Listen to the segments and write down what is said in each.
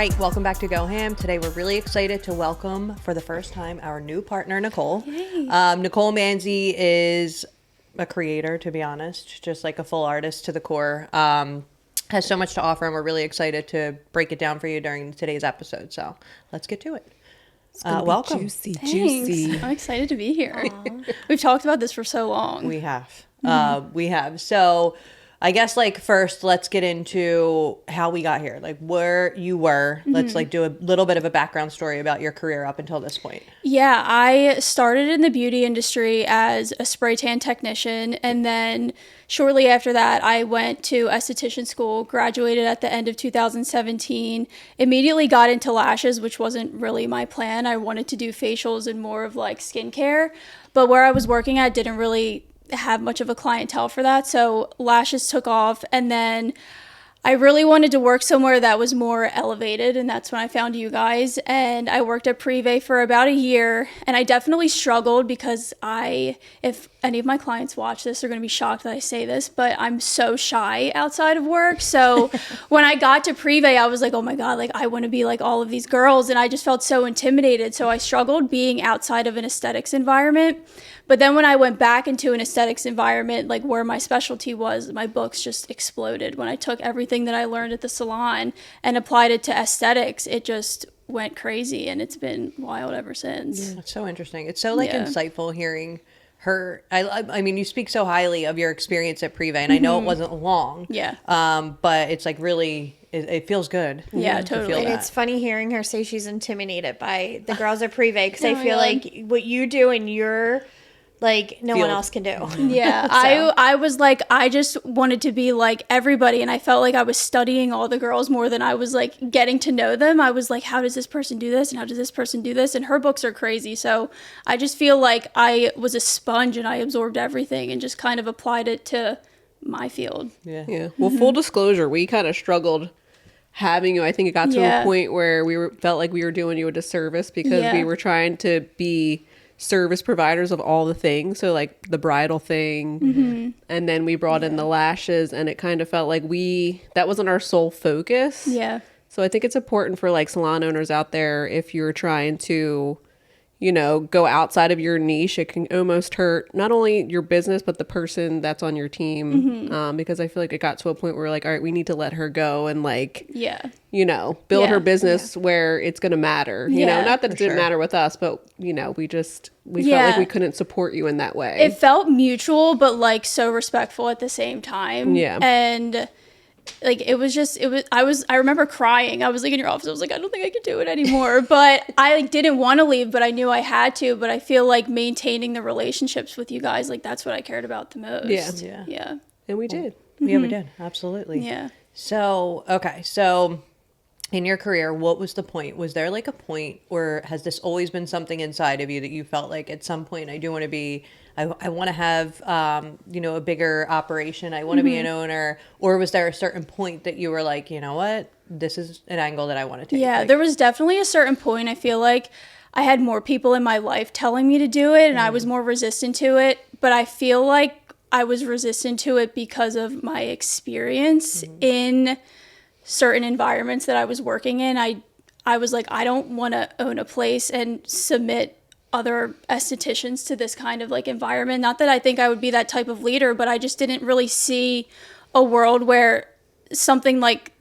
right, welcome back to Go Ham. Today we're really excited to welcome for the first time our new partner, Nichole. Nichole Mansi is a creator, to be honest, just like a full artist to the core. Has so much to offer, and we're really excited to break it down for you during today's episode. So let's get to it. Welcome. Juicy. I'm excited to be here. We've talked about this for so long. We have. So I guess first let's get into how we got here, where you were. Let's do a little bit of a background story about your career up until this point. Yeah, I started in the beauty industry as a spray tan technician, and then shortly after that I went to esthetician school, graduated at the end of 2017, immediately got into lashes, which wasn't really my plan. I wanted to do facials and more of skincare, but where I was working at didn't really have much of a clientele for that, so lashes took off, and then I really wanted to work somewhere that was more elevated, and that's when I found you guys. And I worked at Privé for about a year, and I definitely struggled because if any of my clients watch this, they're going to be shocked that I say this, but I'm so shy outside of work. So when I got to Privé, I was like, oh my God, I want to be like all of these girls, and I just felt so intimidated. So I struggled being outside of an aesthetics environment. But then when I went back into an aesthetics environment, where my specialty was, my books just exploded. When I took everything that I learned at the salon and applied it to aesthetics, it just went crazy, and it's been wild ever since. Yeah, it's so interesting. It's so insightful hearing her. I mean, you speak so highly of your experience at Privé, and I know it wasn't long. Yeah. But it's really, it feels good. Yeah, totally. And it's funny hearing her say she's intimidated by the girls at Privé, because I feel like what you do and you're no one else can do. Yeah. So. I was I just wanted to be like everybody, and I felt like I was studying all the girls more than I was getting to know them. I was like, how does this person do this, and how does this person do this? And her books are crazy, so I just feel like I was a sponge, and I absorbed everything and just kind of applied it to my field. Yeah. Well, full disclosure, we kind of struggled having you. I think it got to a point where felt like we were doing you a disservice, because we were trying to be service providers of all the things, so the bridal thing, and then we brought in the lashes, and it kind of felt like that wasn't our sole focus. So I think it's important for salon owners out there, if you're trying to go outside of your niche, it can almost hurt not only your business but the person that's on your team, because I feel like it got to a point where all right, we need to let her go and build her business where it's going to matter. Not that it didn't matter with us, but we felt like we couldn't support you in that way. It felt mutual, but so respectful at the same time. And I remember crying. I was in your office. I was like, I don't think I can do it anymore. But I didn't want to leave, but I knew I had to. But I feel like maintaining the relationships with you guys, that's what I cared about the most. Yeah. And we did. Yeah, we did. Absolutely. Yeah. So, okay. So in your career, what was the point? Was there a point, or has this always been something inside of you that you felt like at some point I do want to be, I want to have, a bigger operation. I want to be an owner. Or was there a certain point that you were like, you know what, this is an angle that I want to take? Yeah, there was definitely a certain point. I feel like I had more people in my life telling me to do it, and I was more resistant to it. But I feel like I was resistant to it because of my experience in certain environments that I was working in. I was like, I don't want to own a place and submit other estheticians to this kind of environment. Not that I think I would be that type of leader, but I just didn't really see a world where something like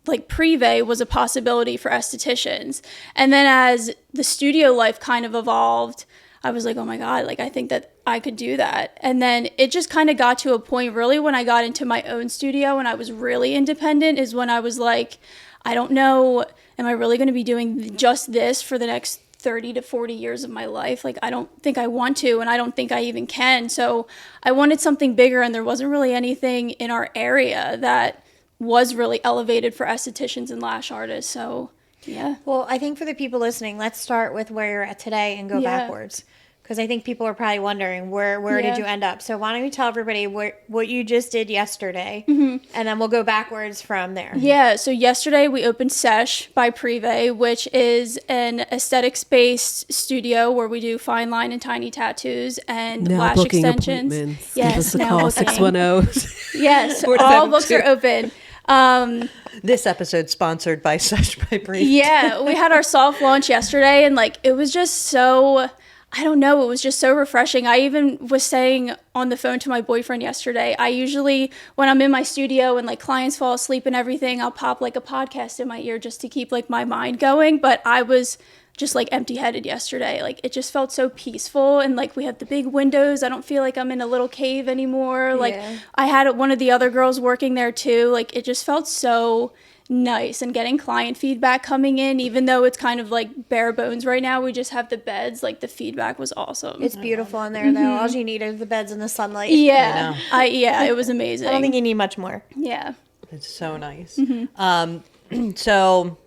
Privé was a possibility for estheticians. And then as the studio life kind of evolved, I was like, oh my God, I think that I could do that. And then it just kind of got to a point really when I got into my own studio and I was really independent, is when I was like, I don't know, am I really going to be doing just this for the next 30 to 40 years of my life? I don't think I want to, and I don't think I even can. So I wanted something bigger, and there wasn't really anything in our area that was really elevated for estheticians and lash artists. So yeah. Well, I think for the people listening, let's start with where you're at today and go backwards. Because I think people are probably wondering, where did you end up? So why don't you tell everybody what you just did yesterday, and then we'll go backwards from there. Yeah, so yesterday we opened Sesh by Privé, which is an aesthetics-based studio where we do fine line and tiny tattoos and now lash extensions. Appointments. Yes, give us a call, 610. Yes, all books are open. This episode sponsored by Sesh by Breathe. Yeah, we had our soft launch yesterday, and like it was just so, I don't know, it was just so refreshing. I even was saying on the phone to my boyfriend yesterday, I usually, when I'm in my studio and like clients fall asleep and everything, I'll pop like a podcast in my ear just to keep like my mind going. But I was just like empty-headed yesterday. Like it just felt so peaceful, and like we have the big windows. I don't feel like I'm in a little cave anymore. Like I had one of the other girls working there too. Like it just felt so nice, and getting client feedback coming in, even though it's kind of like bare bones right now, we just have the beds. Like the feedback was awesome. It's beautiful in there though. All you need is the beds and the sunlight. Yeah, it was amazing. I don't think you need much more. Yeah, it's so nice. So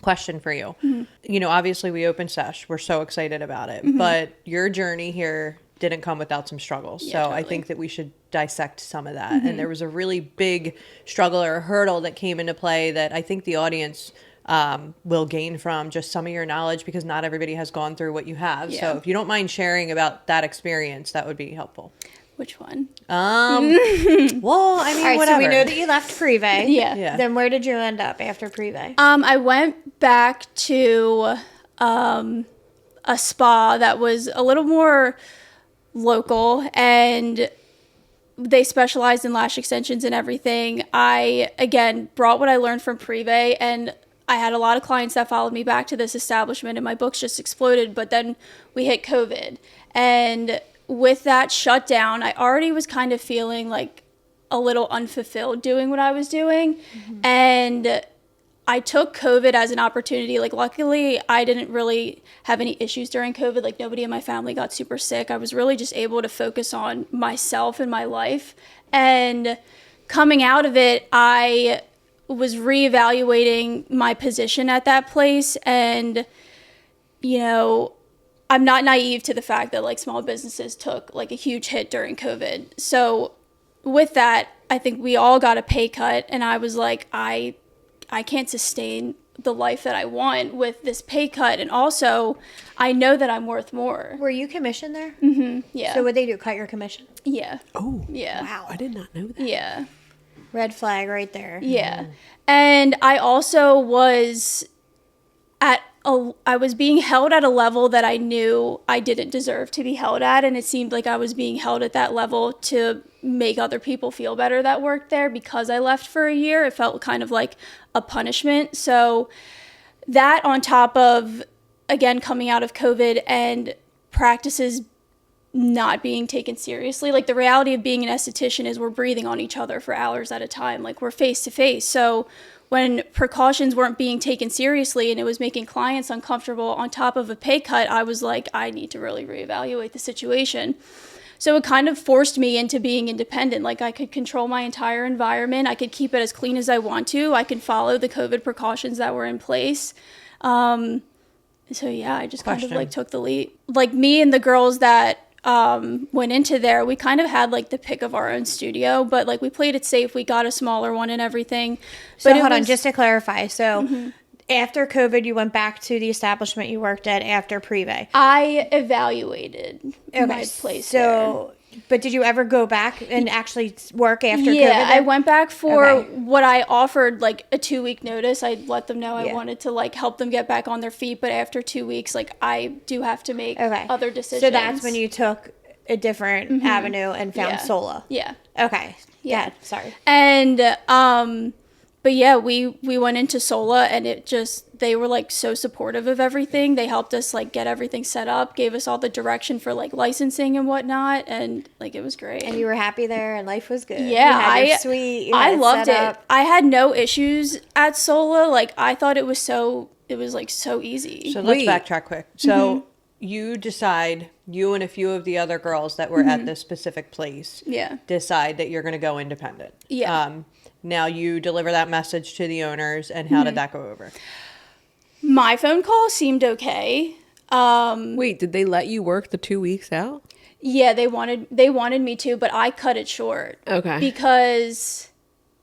question for you. You know, obviously we opened Sesh. We're so excited about it. But your journey here didn't come without some struggles. Yeah, so totally. I think that we should dissect some of that. And there was a really big struggle or hurdle that came into play that I think the audience will gain from just some of your knowledge, because not everybody has gone through what you have. Yeah. So if you don't mind sharing about that experience, that would be helpful. which one? Well, I mean, All right, whatever. so we know that you left Privé. Yeah. Then where did you end up after Privé? I went back to a spa that was a little more local, and they specialized in lash extensions and everything. I, again, brought what I learned from Privé, and I had a lot of clients that followed me back to this establishment, and my books just exploded. But then we hit COVID, and with that shutdown, I already was kind of feeling like a little unfulfilled doing what I was doing. And I took COVID as an opportunity. Like, luckily, I didn't really have any issues during COVID. Like, nobody in my family got super sick. I was really just able to focus on myself and my life. And coming out of it, I was reevaluating my position at that place. And, you know, I'm not naive to the fact that like small businesses took like a huge hit during COVID. So with that, I think we all got a pay cut, and I was like, I can't sustain the life that I want with this pay cut. And also I know that I'm worth more. Were you commissioned there? Yeah. So what they do, cut your commission? Yeah. Oh, Yeah. Wow. I did not know that. Yeah. Red flag right there. Yeah. And I also was I was being held at a level that I knew I didn't deserve to be held at, and it seemed like I was being held at that level to make other people feel better that worked there. Because I left for a year, it felt kind of like a punishment. So that, on top of, again, coming out of COVID and practices not being taken seriously. Like, the reality of being an esthetician is we're breathing on each other for hours at a time. Like, we're face to face. So when precautions weren't being taken seriously and it was making clients uncomfortable on top of a pay cut, I was like, I need to really reevaluate the situation. So it kind of forced me into being independent. Like, I could control my entire environment. I could keep it as clean as I want to. I can follow the COVID precautions that were in place. So yeah, I just kind of like took the leap. Like, me and the girls that went into there, we kind of had like the pick of our own studio, but like we played it safe. We got a smaller one and everything. So hold on, just to clarify. So after COVID, you went back to the establishment you worked at after Privé. I evaluated my place there. But did you ever go back and actually work after COVID? Yeah, I went back for what I offered, like a 2-week notice. I let them know I wanted to like help them get back on their feet. But after 2 weeks, like, I do have to make other decisions. So that's when you took a different avenue and found Sola. Yeah. Okay. Yeah. Sorry. And but yeah, we went into Sola, and it just, they were like so supportive of everything. They helped us like get everything set up, gave us all the direction for like licensing and whatnot, and like it was great. And you were happy there, and life was good. Yeah, I loved it. I had no issues at Sola. Like, I thought it was like so easy. So let's backtrack quick. So you decide, you and a few of the other girls that were at this specific place decide that you're going to go independent. Yeah. Now you deliver that message to the owners, and how did that go over? My phone call seemed okay. Wait, did they let you work the 2 weeks out? Yeah, they wanted me to, but I cut it short. Okay. Because,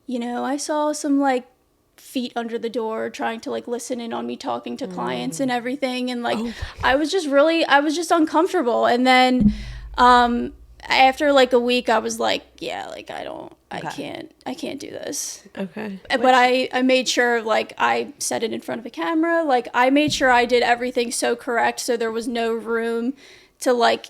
you know, I saw some like feet under the door trying to like listen in on me talking to clients and everything, and like I was just uncomfortable. And then after like a week, I was like, yeah, like I Okay. can't do this. Okay. But I made sure, like, I said it in front of a camera. Like, I made sure I did everything so correct, so there was no room to, like,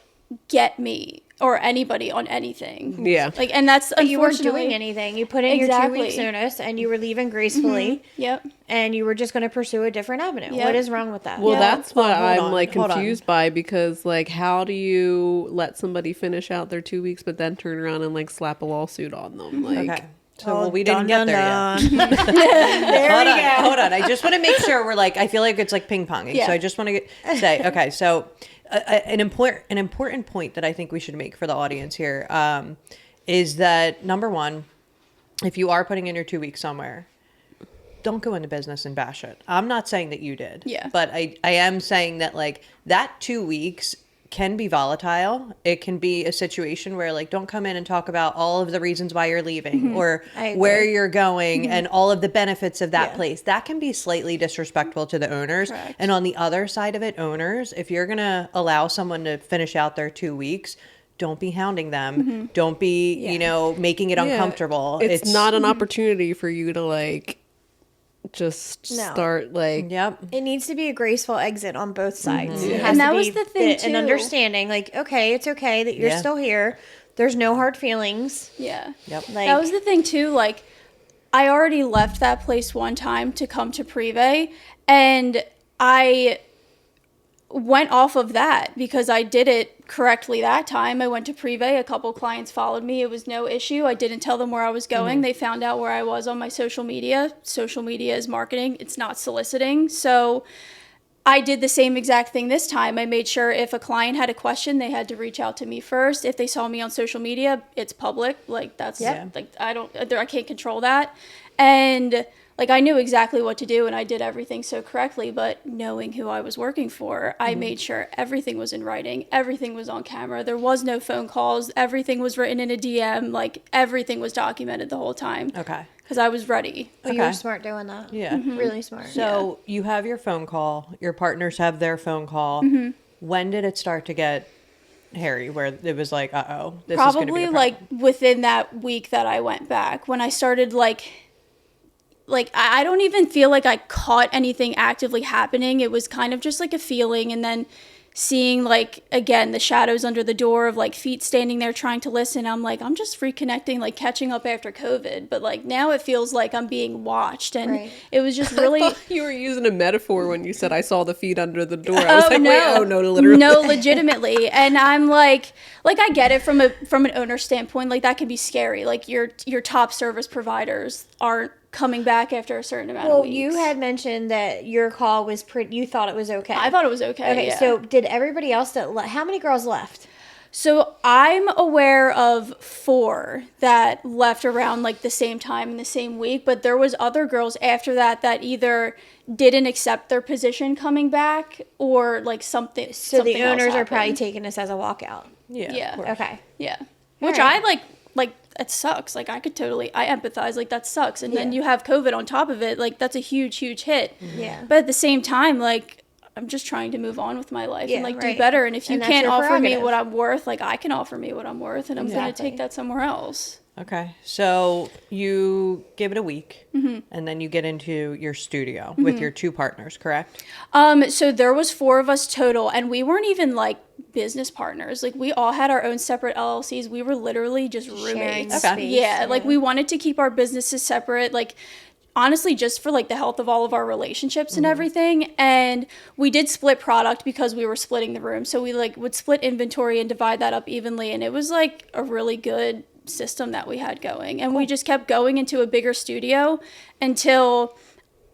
get me or anybody on anything. Yeah. Like, and that's But you weren't unfortunately doing anything. You put in your 2 weeks notice and you were leaving gracefully. Yep. And you were just going to pursue a different avenue. Yep. What is wrong with that? Well, Yeah. that's what Well, hold I'm on, like hold on. confused by, because like, how do you let somebody finish out their 2 weeks but then turn around and like slap a lawsuit on them? Like, Okay. So well, we didn't get there yet. There Hold we on, go. hold on. I just want to make sure we're like. I feel like it's like ping ponging. Yeah. So I just want to say, okay. So an important point that I think we should make for the audience here is that, number one, if you are putting in your 2 weeks somewhere, don't go into business and bash it. I'm not saying that you did. Yeah. But I am saying that like that 2 weeks can be volatile. It can be a situation where like, don't come in and talk about all of the reasons why you're leaving or I agree. where you're going and all of the benefits of that Yeah. place. That can be slightly disrespectful to the owners. Correct. And on the other side of it, owners, if you're going to allow someone to finish out their 2 weeks, don't be hounding them. Don't be, you know, making it yeah, uncomfortable. It's not an opportunity for you to like just No. start like. Yep. It needs to be a graceful exit on both sides. It has And that to was be the thing, an too. understanding. Like, okay, it's okay that you're Yeah. still here. There's no hard feelings. Yeah. Yep. Like, That was the thing too, like I already left that place one time to come to Privé, and I went off of that because I did it correctly that time. I went to Privé, a couple clients followed me, it was no issue. I didn't tell them where I was going. They found out where I was on my social media. Social media is marketing, it's not soliciting. So I did the same exact thing this time. I made sure if a client had a question, they had to reach out to me first. If they saw me on social media, it's public. Like that's like I can't control that. And like I knew exactly what to do and I did everything so correctly, but knowing who I was working for, I made sure everything was in writing, everything was on camera. There was no phone calls, everything was written in a DM, like everything was documented the whole time. Okay. Because I was ready. oh, you were Okay. smart doing that. Yeah. Really smart. So you have your phone call, your partners have their phone call. When did it start to get hairy where it was like, uh-oh, this is going to be Probably a like problem? within that week that I went back, when I started like I don't even feel like I caught anything actively happening. It was kind of just like a feeling, and then seeing like again the shadows under the door of like feet standing there trying to listen. I'm like, I'm just reconnecting, like catching up after COVID, but like now it feels like I'm being watched, and Right. it was just really I thought you were using a metaphor when you said I saw the feet under the door. I was like, no. wait, oh no, literally. No, legitimately. And I'm like I get it from an owner standpoint, like that can be scary. Like your top service providers aren't coming back after a certain amount of Well, weeks. you had mentioned that your call was pretty, you thought it was okay. I thought it was okay. Okay, yeah. so did everybody else how many girls left? So I'm aware of 4 that left around like the same time in the same week, but there was other girls after that that either didn't accept their position coming back or like something. So something the else owners are happened. probably taking this as a walkout. Yeah. Yeah. Of course. Okay. Yeah. Which right. I like it sucks. Like I empathize, like that sucks. And then Yeah. you have COVID on top of it, like that's a huge hit. Yeah. But at the same time, like I'm just trying to move on with my life Yeah, and like right. do better. And if you And that's can't your offer me prerogative. what I'm worth, like I can offer me what I'm worth, and I'm going to Exactly. take that somewhere else. Okay. So you give it a week and then you get into your studio with your 2 partners, correct? So there was 4 of us total, and we weren't even like business partners. Like we all had our own separate LLCs. We were literally just Sharing roommates. the space, Yeah, like we wanted to keep our businesses separate. Like honestly, just for like the health of all of our relationships and everything. And we did split product because we were splitting the room. So we like would split inventory and divide that up evenly. And it was like a really good system that we had going. And we just kept going into a bigger studio until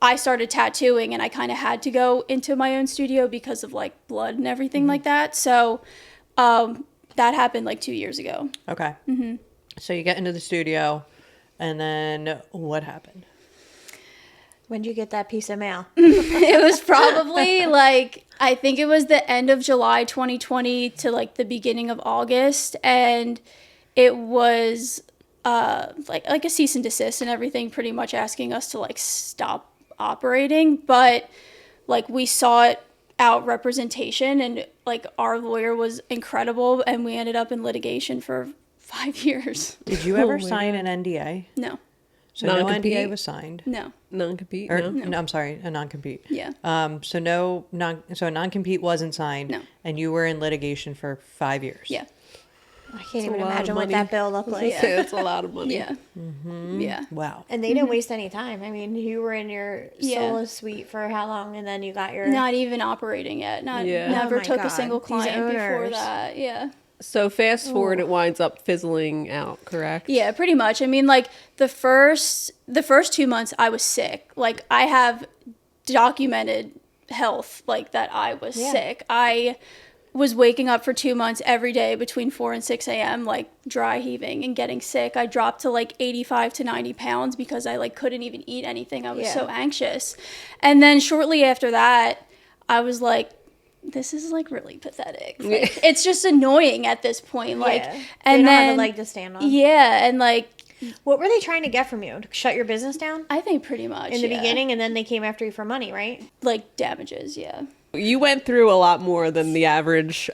I started tattooing, and I kind of had to go into my own studio because of like blood and everything like that. So that happened like 2 years ago. Okay. So you get into the studio and then what happened? When did you get that piece of mail? It was probably like, I think it was the end of July 2020 to like the beginning of August. And it was like a cease and desist and everything, pretty much asking us to like stop operating. But like we saw it out representation, and like our lawyer was incredible, and we ended up in litigation for 5 years. Did you ever sign an NDA? No. So no Non-compete? NDA was signed. No. Non-compete? Or, No. no, I'm sorry, a non-compete. Yeah. So a non-compete wasn't signed. No. And you were in litigation for 5 years. Yeah. I can't even a lot of imagine what money. that bill looked like. It's a lot of money. Yeah. Yeah. Wow. And they didn't waste any time. I mean, you were in your solo suite for how long, and then you got your Not even operating yet. Yeah. Never Oh my took God. a single These client before owners. that. Yeah. So fast forward, it winds up fizzling out, correct? Yeah, pretty much. I mean, like the first 2 months I was sick. Like I have documented health, like that I was sick. I was waking up for 2 months every day between 4 and 6 a.m. like dry heaving and getting sick. I dropped to like 85 to 90 pounds because I like couldn't even eat anything. I was so anxious. And then shortly after that, I was like, this is like really pathetic. Like, it's just annoying at this point. Like, and they don't then have a leg to stand on. yeah, and like What were they trying to get from you? To shut your business down I think pretty much in the beginning, and then they came after you for money, right? like damages. Yeah. You went through a lot more than the average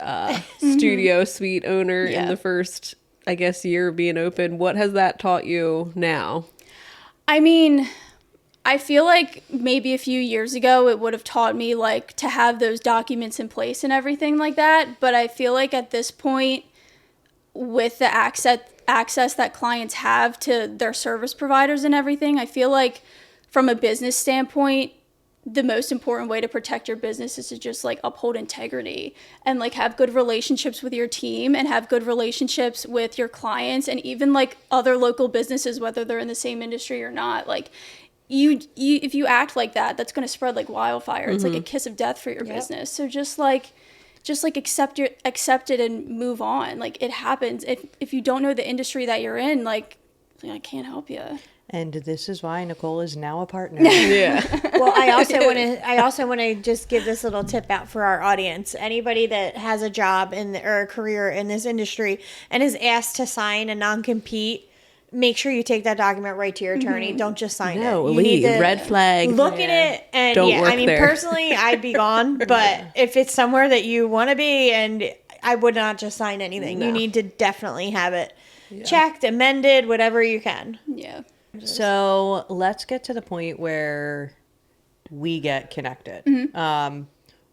studio suite owner in Yeah. the first, I guess, year of being open. What has that taught you now? I mean, I feel like maybe a few years ago it would have taught me like to have those documents in place and everything like that. But I feel like at this point, with the access that clients have to their service providers and everything, I feel like from a business standpoint, the most important way to protect your business is to just like uphold integrity and like have good relationships with your team and have good relationships with your clients and even like other local businesses, whether they're in the same industry or not. Like you if you act like that, that's going to spread like wildfire. It's like a kiss of death for your business. So just accept it and move on. Like it happens. If you don't know the industry that you're in, like I can't help you. And this is why Nichole is now a partner. Yeah. Well, I also want to just give this little tip out for our audience. Anybody that has a job or a career in this industry and is asked to sign a non-compete, make sure you take that document right to your attorney. Don't just sign it. No, You need leave. to Red flag. Look at it, and Don't work I mean, there. personally, I'd be gone. But if it's somewhere that you want to be, and I would not just sign anything. You need to definitely have it checked, amended, whatever you can. Yeah. So let's get to the point where we get connected.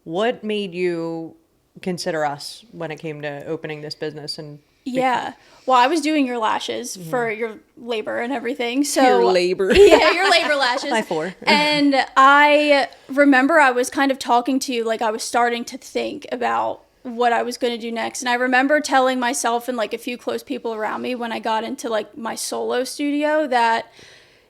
What made you consider us when it came to opening this business? And Yeah. Well, I was doing your lashes for your labor and everything. So Your labor. Yeah, your labor lashes. By 4. And I remember I was kind of talking to you, like I was starting to think about what I was going to do next. And I remember telling myself and like a few close people around me when I got into like my solo studio that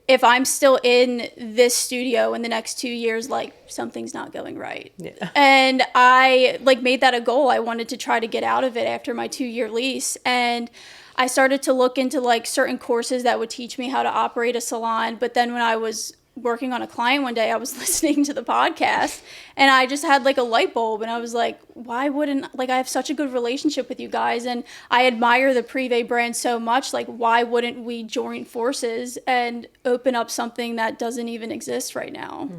if I'm still in this studio in the next 2 years, like something's not going right. Yeah. And I like made that a goal. I wanted to try to get out of it after my 2-year lease. And I started to look into like certain courses that would teach me how to operate a salon. But then when I was working on a client one day, I was listening to the podcast and I just had like a light bulb and I was like, why wouldn't, like I have such a good relationship with you guys and I admire the Privé brand so much, like why wouldn't we join forces and open up something that doesn't even exist right now?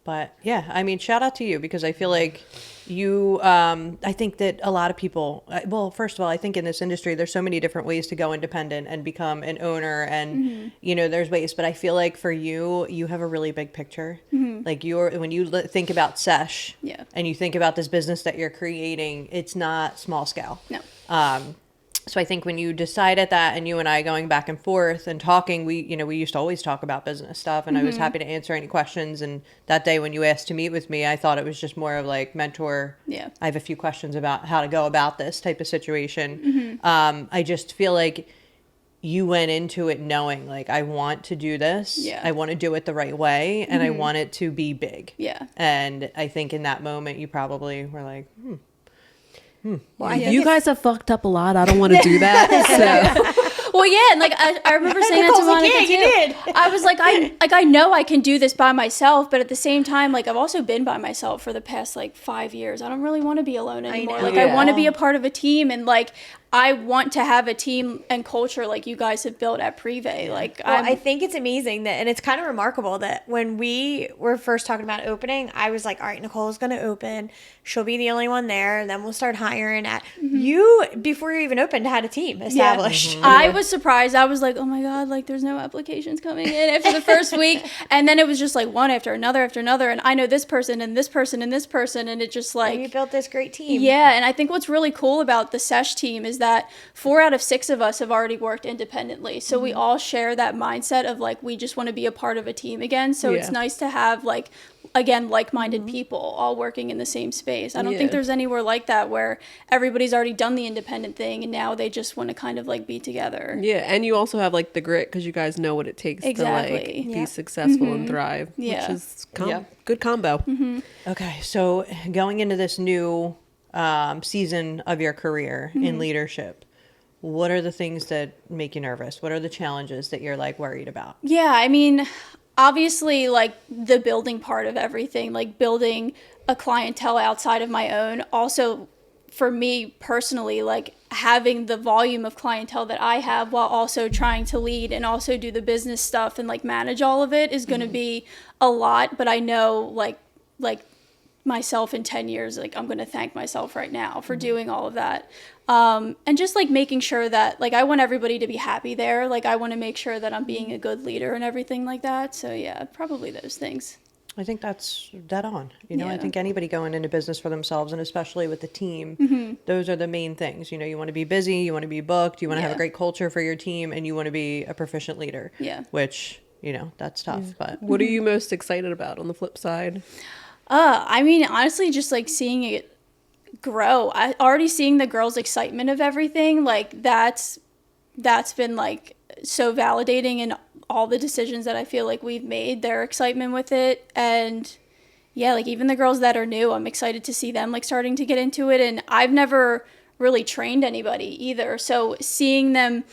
But yeah, I mean, shout out to you because I feel like you, I think that a lot of people, well, first of all, I think in this industry, there's so many different ways to go independent and become an owner and, you know, there's ways, but I feel like for you, you have a really big picture. Like when you think about Sesh and you think about this business that you're creating, it's not small scale. No. So I think when you decided that and you and I going back and forth and talking, we used to always talk about business stuff and I was happy to answer any questions. And that day when you asked to meet with me, I thought it was just more of like mentor. Yeah. I have a few questions about how to go about this type of situation. I just feel like you went into it knowing like, I want to do this. Yeah. I want to do it the right way and I want it to be big. Yeah. And I think in that moment you probably were like, Well, You guys have fucked up a lot. I don't want to do that. So Well, yeah, and like I remember saying that to Nicole's like, Monica yeah, too. you did. I was like, I know I can do this by myself, but at the same time, like I've also been by myself for the past like 5 years. I don't really want to be alone anymore. know. Like Yeah. I want to be a part of a team, and like I want to have a team and culture like you guys have built at Privé. Like, I think it's amazing that, and it's kind of remarkable that when we were first talking about opening, I was like, all right, Nicole's going to open. She'll be the only one there. And then we'll start hiring at you before you even opened, had a team established. I was surprised. I was like, oh my God, like there's no applications coming in after the first week. And then it was just like one after another after another. And I know this person and this person and this person. And it just like. And you built this great team. Yeah. And I think what's really cool about the Sesh team is that 4 out of 6 of us have already worked independently. So we all share that mindset of like, we just want to be a part of a team again. So it's nice to have like, again, like-minded people all working in the same space. I don't think there's anywhere like that where everybody's already done the independent thing and now they just want to kind of like be together. Yeah, and you also have like the grit because you guys know what it takes to like be successful and thrive, which is good combo. Okay, so going into this new season of your career in leadership, what are the things that make you nervous? What are the challenges that you're like worried about? Yeah, I mean, obviously like the building part of everything, like building a clientele outside of my own. Also for me personally, like having the volume of clientele that I have while also trying to lead and also do the business stuff and like manage all of it is going to be a lot. But I know like myself in 10 years, like I'm going to thank myself right now for doing all of that. And just like making sure that like I want everybody to be happy there. Like I want to make sure that I'm being a good leader and everything like that. So yeah, probably those things. I think that's dead on. You know, I think anybody going into business for themselves, and especially with the team, those are the main things. You know, you want to be busy, you want to be booked, you want to have a great culture for your team, and you want to be a proficient leader. Yeah. Which, you know, that's tough. But what are you most excited about on the flip side? I mean, honestly, just like seeing it grow. I already seeing the girls' excitement of everything. Like that's been like so validating in all the decisions that I feel like we've made, their excitement with it. And yeah, like even the girls that are new, I'm excited to see them like starting to get into it. And I've never really trained anybody either. So seeing them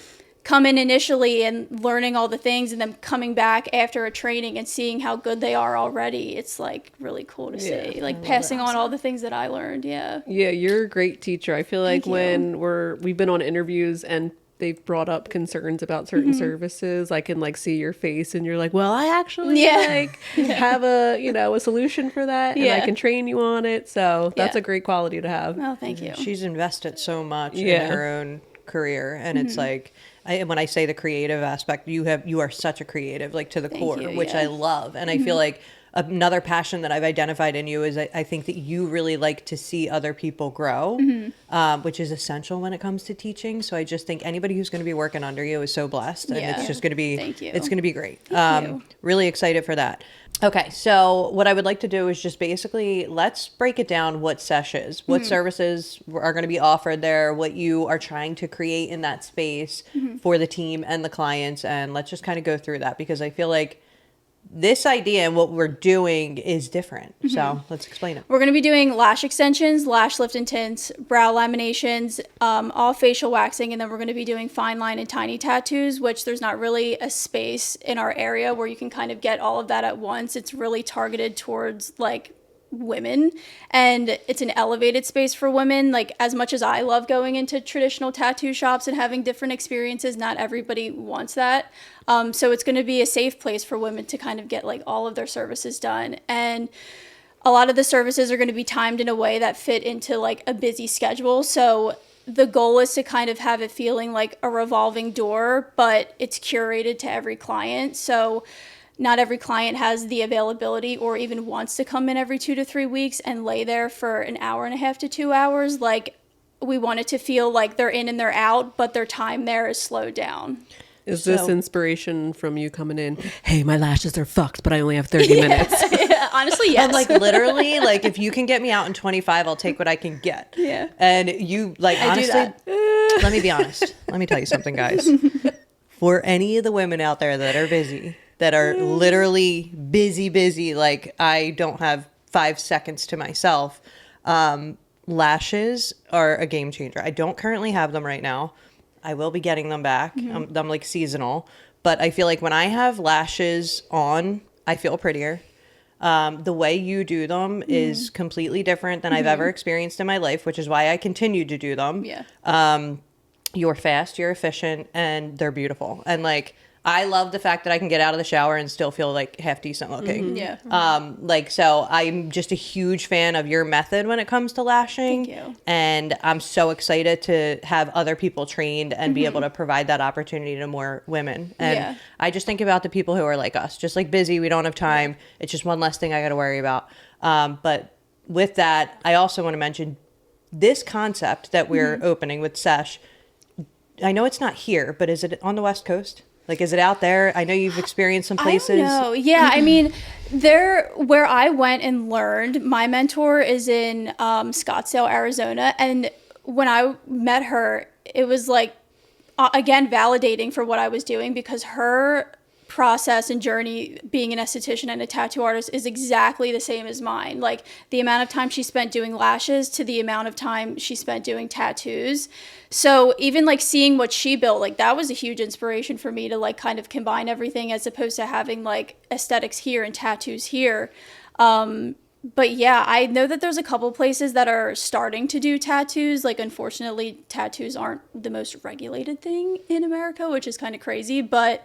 come in initially and learning all the things and then coming back after a training and seeing how good they are already, it's like really cool to see, like passing on all the things that I learned. Yeah, you're a great teacher. I feel like when we've been on interviews and they've brought up concerns about certain services, I can like see your face and you're like, well, I actually have a solution for that and I can train you on it. So that's a great quality to have. Oh, thank you. She's invested so much in her own career, and it's like, when I say the creative aspect, you are such a creative, like to the core, which I love. And I feel like another passion that I've identified in you is I think that you really like to see other people grow, which is essential when it comes to teaching. So I just think anybody who's going to be working under you is so blessed, and it's just going to be, it's going to be great. Really excited for that. Okay, so what I would like to do is just basically let's break it down what Sesh is, what services are going to be offered there, what you are trying to create in that space for the team and the clients, and let's just kind of go through that because I feel like this idea and what we're doing is different. So let's explain it. We're going to be doing lash extensions, lash lift and tints, brow laminations, all facial waxing, and then we're going to be doing fine line and tiny tattoos, which there's not really a space in our area where you can kind of get all of that at once. It's really targeted towards like women, and it's an elevated space for women. Like as much as I love going into traditional tattoo shops and having different experiences, not everybody wants that. So it's going to be a safe place for women to kind of get like all of their services done. And a lot of the services are going to be timed in a way that fit into like a busy schedule. So the goal is to kind of have it feeling like a revolving door, but it's curated to every client. So not every client has the availability or even wants to come in every 2 to 3 weeks and lay there for an hour and a half to 2 hours. Like we want it to feel like they're in and they're out, but their time there is slowed down. Is this inspiration from you coming in? Hey, my lashes are fucked, but I only have 30 minutes. Honestly, yes. I'm like literally, like if you can get me out in 25, I'll take what I can get. Yeah. And you like honestly, let me be honest. Let me tell you something, guys. For any of the women out there that are busy, that are literally busy, like I don't have 5 seconds to myself, lashes are a game changer. I don't currently have them right now. I will be getting them back. I'm like seasonal, but I feel like when I have lashes on, I feel prettier. The way you do them is completely different than I've ever experienced in my life, which is why I continue to do them. Yeah. you're fast, you're efficient, and they're beautiful. And like, I love the fact that I can get out of the shower and still feel like half decent looking. Yeah. Like, so I'm just a huge fan of your method when it comes to lashing. Thank you. And I'm so excited to have other people trained and be able to provide that opportunity to more women. And I just think about the people who are like us, just like busy, we don't have time. It's just one less thing I got to worry about. But with that, I also want to mention this concept that we're opening with Sesh. I know it's not here, but is it on the West Coast? Like, is it out there? I know you've experienced some places. I don't know. Yeah, I mean, where I went and learned, my mentor is in Scottsdale, Arizona. And when I met her, it was like, again, validating for what I was doing, because her process and journey being an esthetician and a tattoo artist is exactly the same as mine. Like, the amount of time she spent doing lashes to the amount of time she spent doing tattoos. So even like seeing what she built, like that was a huge inspiration for me to like kind of combine everything, as opposed to having like aesthetics here and tattoos here. But yeah, I know that there's a couple places that are starting to do tattoos. Like, unfortunately, tattoos aren't the most regulated thing in America, which is kind of crazy. But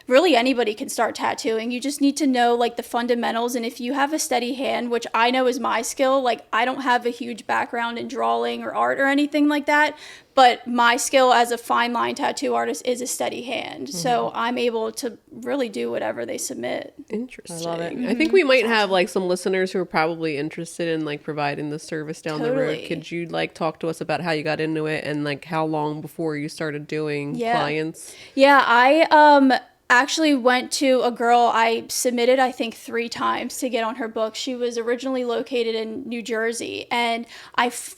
really, anybody can start tattooing. You just need to know like the fundamentals. And if you have a steady hand, which I know is my skill, like I don't have a huge background in drawing or art or anything like that. But my skill as a fine line tattoo artist is a steady hand. So I'm able to really do whatever they submit. Interesting. I love it. I think we might have like some listeners who are probably interested in like providing the service down the road. Totally. Could you like talk to us about how you got into it and like how long before you started doing clients? Yeah, I actually went to a girl I submitted, I think 3 times to get on her book. She was originally located in New Jersey, and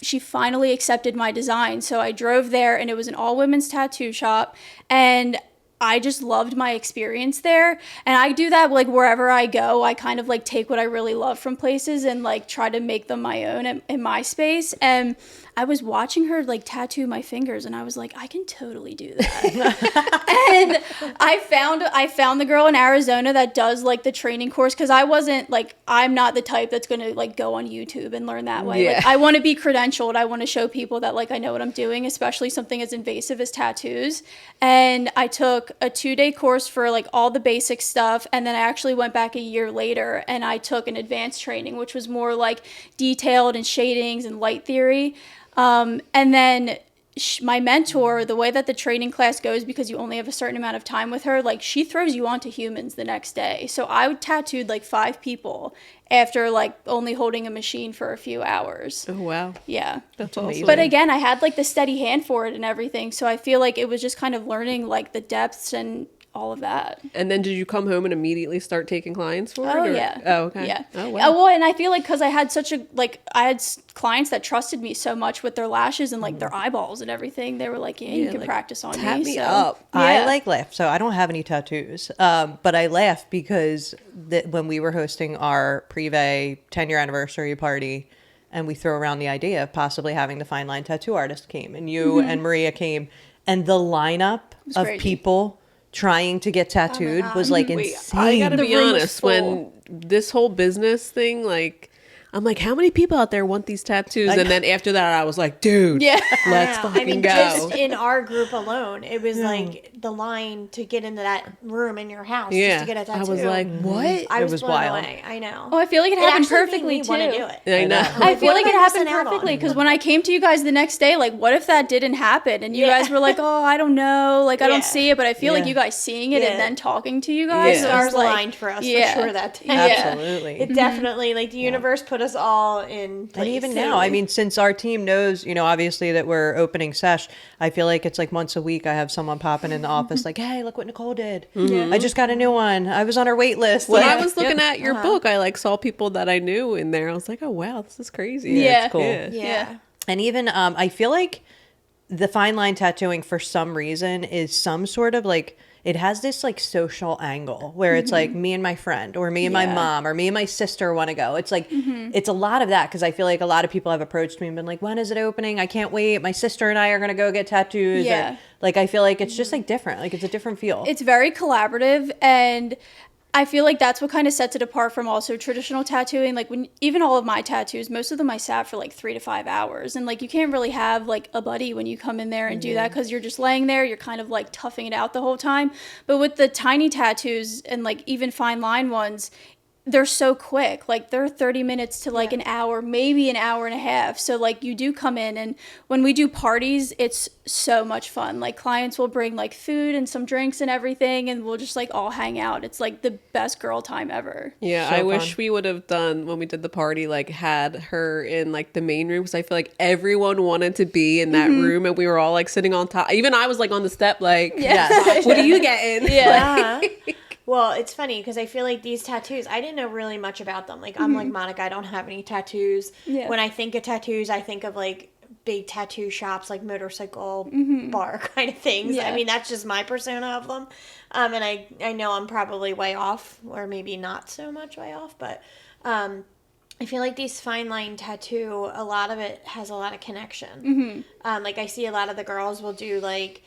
she finally accepted my design. So I drove there, and it was an all women's tattoo shop, and I just loved my experience there. And I do that like wherever I go. I kind of like take what I really love from places and like try to make them my own in my space. And I was watching her like tattoo my fingers, and I was like, I can totally do that. And I found the girl in Arizona that does like the training course, because I wasn't like, I'm not the type that's gonna like go on YouTube and learn that way. Yeah. Like, I want to be credentialed. I want to show people that like I know what I'm doing, especially something as invasive as tattoos. And I took a 2-day course for like all the basic stuff, and then I actually went back a year later and I took an advanced training, which was more like detailed and shadings and light theory. And then my mentor, the way that the training class goes, because you only have a certain amount of time with her, like she throws you onto humans the next day. So I tattooed like 5 people after like only holding a machine for a few hours. Oh, wow. Yeah. That's awesome. But again, I had like the steady hand for it and everything. So I feel like it was just kind of learning like the depths and all of that. And then did you come home and immediately start taking clients for it? Oh, or? yeah. Oh, okay. Yeah. Oh, wow. Well, and I feel like because I had such a, like, I had clients that trusted me so much with their lashes and, like, their eyeballs and everything. They were like, yeah, you can like, practice on tap me so, up. I like laugh. So I don't have any tattoos, but I laugh because when we were hosting our Privé 10-year anniversary party, and we throw around the idea of possibly having the fine line tattoo artist came, and you and Maria came, and the lineup of crazy. people trying to get tattooed was like insane. I gotta be room was honest, full. when this whole business thing, like, I'm like, how many people out there want these tattoos? And then after that, I was like, dude, Yeah. let's I fucking mean, go. just in our group alone, it was like the line to get into that room in your house just to get a tattoo. I was like, what? I was was blown wild. away. I know. Oh, I feel like it happened actually made perfectly me too. want to do it. I know. I feel like what it am I happened missing out on? perfectly, because when I came to you guys the next day, like, what if that didn't happen? And you guys were like, oh, I don't know. Like, I Yeah. don't see it. But I feel like Yeah. you guys seeing it Yeah. and then talking to you guys. Yeah. it Stars was like, aligned for us yeah. for sure that day. Absolutely. It definitely, like, the universe put us all in place. And even now, I mean, since our team knows, you know, obviously that we're opening sesh, I feel like it's like once a week I have someone popping in the office like, hey, look what Nichole did. I just got a new one. I was on her wait list. When Like, I was looking at your book, I like saw people that I knew in there. I was like, oh, wow, this is crazy. Yeah. it's cool. yeah. And even I feel like the fine line tattooing for some reason is some sort of like, it has this like social angle where it's like me and my friend or me and my Yeah. mom or me and my sister want to go. It's like, it's a lot of that, because I feel like a lot of people have approached me and been like, when is it opening? I can't wait. My sister and I are going to go get tattoos. Yeah. Or, like, I feel like it's just like different. Like, it's a different feel. It's very collaborative, and I feel like that's what kind of sets it apart from also traditional tattooing. Like when even all of my tattoos, most of them I sat for like 3 to 5 hours, and like you can't really have like a buddy when you come in there and do that because you're just laying there, you're kind of like toughing it out the whole time. But with the tiny tattoos and like even fine line ones, they're so quick. Like they're 30 minutes to like an hour, maybe an hour and a half. So like you do come in, and when we do parties, it's so much fun. Like clients will bring like food and some drinks and everything, and we'll just like all hang out. It's like the best girl time ever. Yeah, So I fun. wish we would have done when we did the party, like had her in like the main room, because I feel like everyone wanted to be in that room, and we were all like sitting on top. Even I was like on the step, like, what are you getting? Yeah. Well, it's funny because I feel like these tattoos, I didn't know really much about them. Like, I'm like, Monica, I don't have any tattoos. Yeah. When I think of tattoos, I think of like big tattoo shops, like motorcycle bar kind of things. Yeah. I mean, that's just my persona of them. And I know I'm probably way off, or maybe not so much way off, but I feel like these fine line tattoo, a lot of it has a lot of connection. Like, I see a lot of the girls will do like,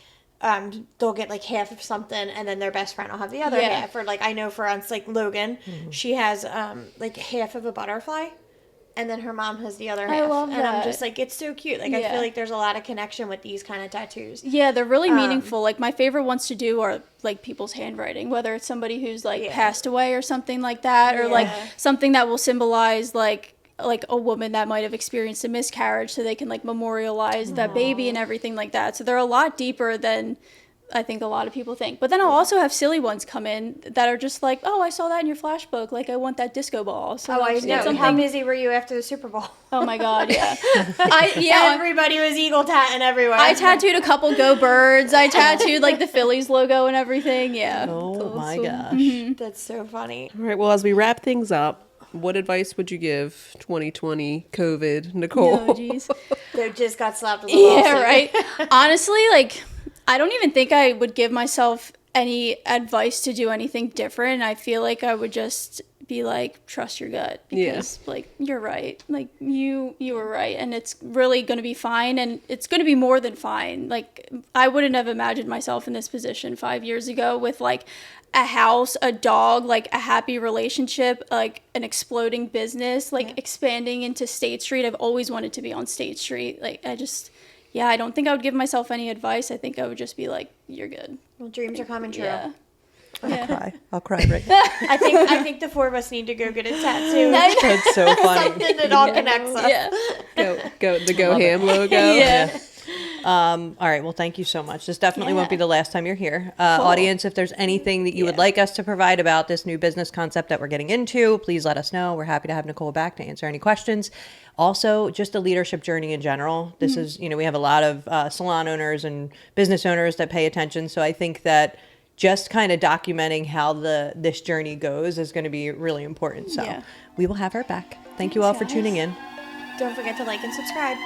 they'll get like half of something, and then their best friend will have the other half. Or like, I know for us, like Logan, she has like half of a butterfly, and then her mom has the other half. I love and I'm that. just like, it's so cute. Like, I feel like there's a lot of connection with these kind of tattoos. Yeah, they're really meaningful. Like my favorite ones to do are like people's handwriting, whether it's somebody who's like passed away or something like that, or like something that will symbolize like a woman that might have experienced a miscarriage, so they can like memorialize that baby and everything like that. So they're a lot deeper than I think a lot of people think. But then I'll also have silly ones come in that are just like, oh, I saw that in your flash book. Like, I want that disco ball. So Oh, I just get know. something. How busy were you after the Super Bowl? Oh my God, yeah. Everybody was eagle tatting everywhere. I tattooed a couple Go Birds. I tattooed like the Phillies logo and everything. Yeah. Oh my gosh. That's so funny. All right, well, as we wrap things up, what advice would you give 2020 COVID Nichole? Oh, jeez. They just got slapped with a lawsuit. Yeah, right. Honestly, like, I don't even think I would give myself any advice to do anything different. I feel like I would just be like, trust your gut, because like, you're right. Like you were right, and it's really going to be fine, and it's going to be more than fine. Like, I wouldn't have imagined myself in this position 5 years ago with like a house, a dog, like a happy relationship, like an exploding business, like expanding into State Street. I've always wanted to be on State Street. Like, I don't think I would give myself any advice. I think I would just be like, you're good. Well, dreams are coming true. Yeah. I'll cry right now. I think the four of us need to go get a tattoo. That's so funny. Something that all connects us. Yeah. Go ham logo. Yeah. All right. Well, thank you so much. This definitely won't be the last time you're here. Audience, if there's anything that you would like us to provide about this new business concept that we're getting into, please let us know. We're happy to have Nichole back to answer any questions. Also, just a leadership journey in general. This is, we have a lot of salon owners and business owners that pay attention. So I think that just kind of documenting how this journey goes is going to be really important. So we will have her back. Thank you all for tuning in. Don't forget to like and subscribe.